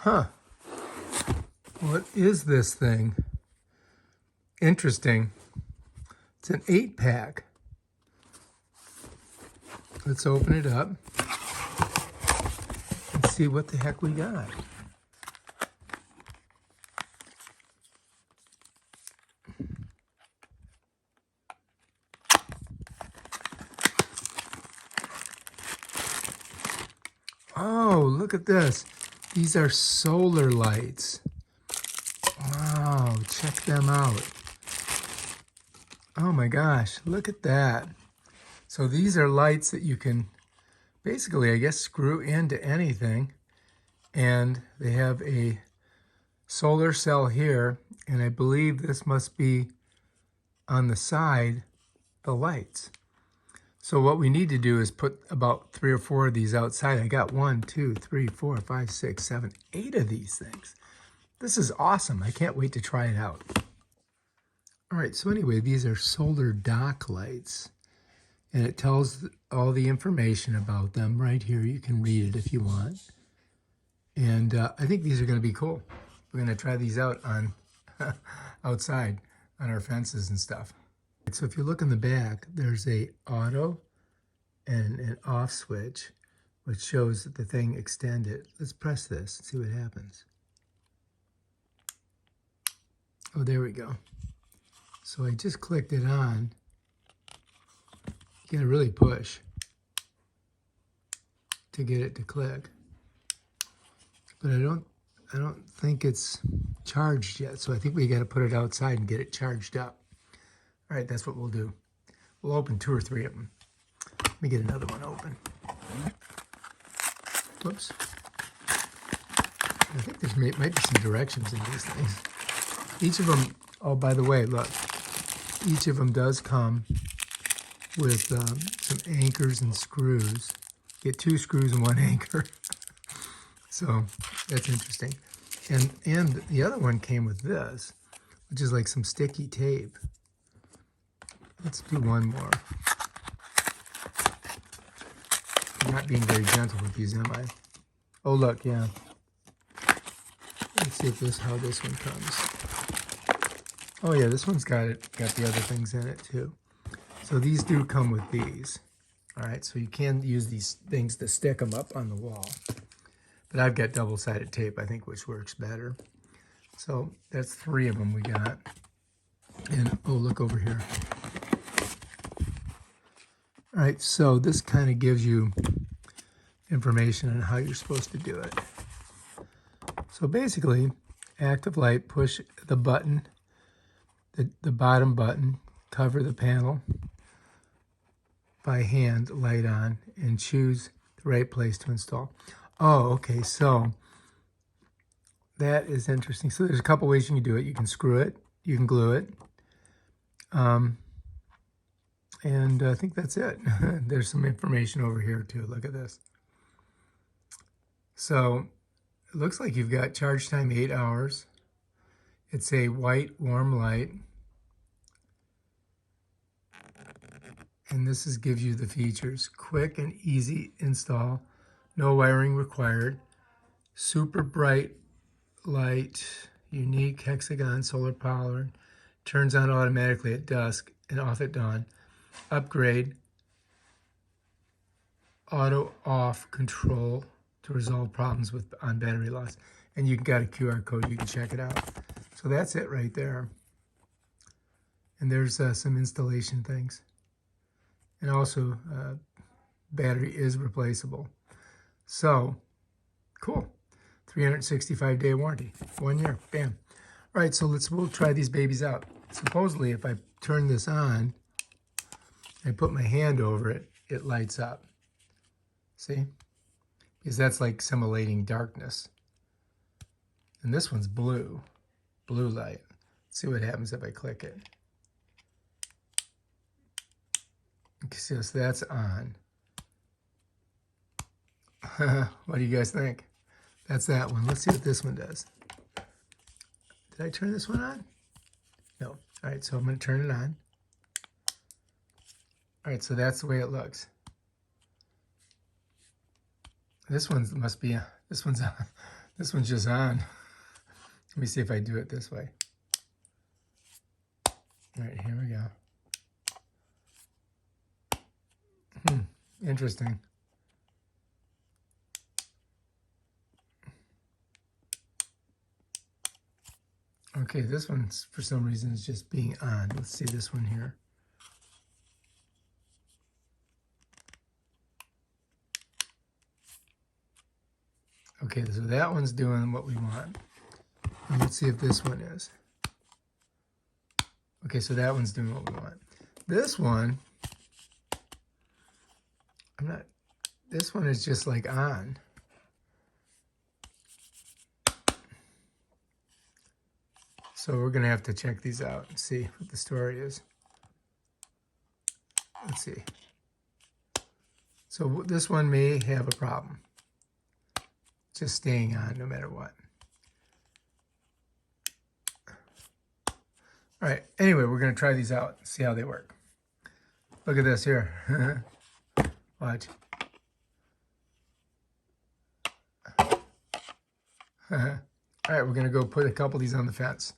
Huh. What is this thing? Interesting. It's an 8-pack. Let's open it up and see what the heck we got. Oh, look at this. These are solar lights. Wow, check them out. Oh my gosh, look at that. So these are lights that you can basically, I guess, screw into anything. And they have a solar cell here, and I believe this must be on the side, the lights. So what we need to do is put about 3 or 4 of these outside. I got 1, 2, 3, 4, 5, 6, 7, 8 of these things. This is awesome. I can't wait to try it out. All right, so anyway, these are solar dock lights, and it tells all the information about them right here. You can read it if you want. And I think these are going to be cool. We're going to try these out on outside on our fences and stuff. So if you look in the back, there's a auto and an off switch, which shows that the thing extended. Let's press this and see what happens. Oh, there we go. So I just clicked it on. You gotta really push to get it to click. But I don't think it's charged yet. So I think we gotta put it outside and get it charged up. All right, that's what we'll do. We'll open 2 or 3 of them. Let me get another one open. Whoops. I think there might be some directions in these things. Each of them, oh, by the way, look. Each of them does come with some anchors and screws. Get 2 screws and 1 anchor. So that's interesting. And the other one came with this, which is like some sticky tape. Let's do one more. I'm not being very gentle with these, am I? Oh, look, yeah. Let's see if how this one comes. Oh, yeah, this one's got the other things in it, too. So these do come with these. All right, so you can use these things to stick them up on the wall. But I've got double-sided tape, I think, which works better. So that's 3 of them we got. And, oh, look over here. All right, so this kind of gives you information on how you're supposed to do it. So basically, active light, push the button, the bottom button, cover the panel by hand, light on, and choose the right place to install. Oh, okay, so that is interesting. So there's a couple ways you can do it. You can screw it, you can glue it, and I think that's it. There's some information over here too. Look at this. So it looks like you've got charge time 8 hours. It's a white warm light. And this gives you the features. Quick and easy install. No wiring required. Super bright light. Unique hexagon solar power. Turns on automatically at dusk and off at dawn. Upgrade. Auto off control to resolve problems on battery loss. And you got a QR code, you can check it out. So that's it right there. And there's some installation things. And also, battery is replaceable. So, cool. 365-day warranty, 1 year, bam. All right, so we'll try these babies out. Supposedly, if I turn this on, I put my hand over it, it lights up. See? Because that's like simulating darkness. And this one's blue light. Let's see what happens if I click it. Okay, so that's on. What do you guys think? That's that one. Let's see what this one does. Did I turn this one on? No. All right, so I'm going to turn it on. All right, so that's the way it looks. This one must be, this one's This one's just on. Let me see if I do it this way. All right, here we go. Interesting. Okay, this one, for some reason, is just being on. Let's see this one here. Okay, so that one's doing what we want. And let's see if this one is. Okay, so that one's doing what we want. This one, this one is just like on. So we're gonna have to check these out and see what the story is. Let's see. So this one may have a problem. Just staying on no matter what. All right, anyway, we're gonna try these out and see how they work. Look at this here. Watch. All right, we're gonna go put a couple of these on the fence.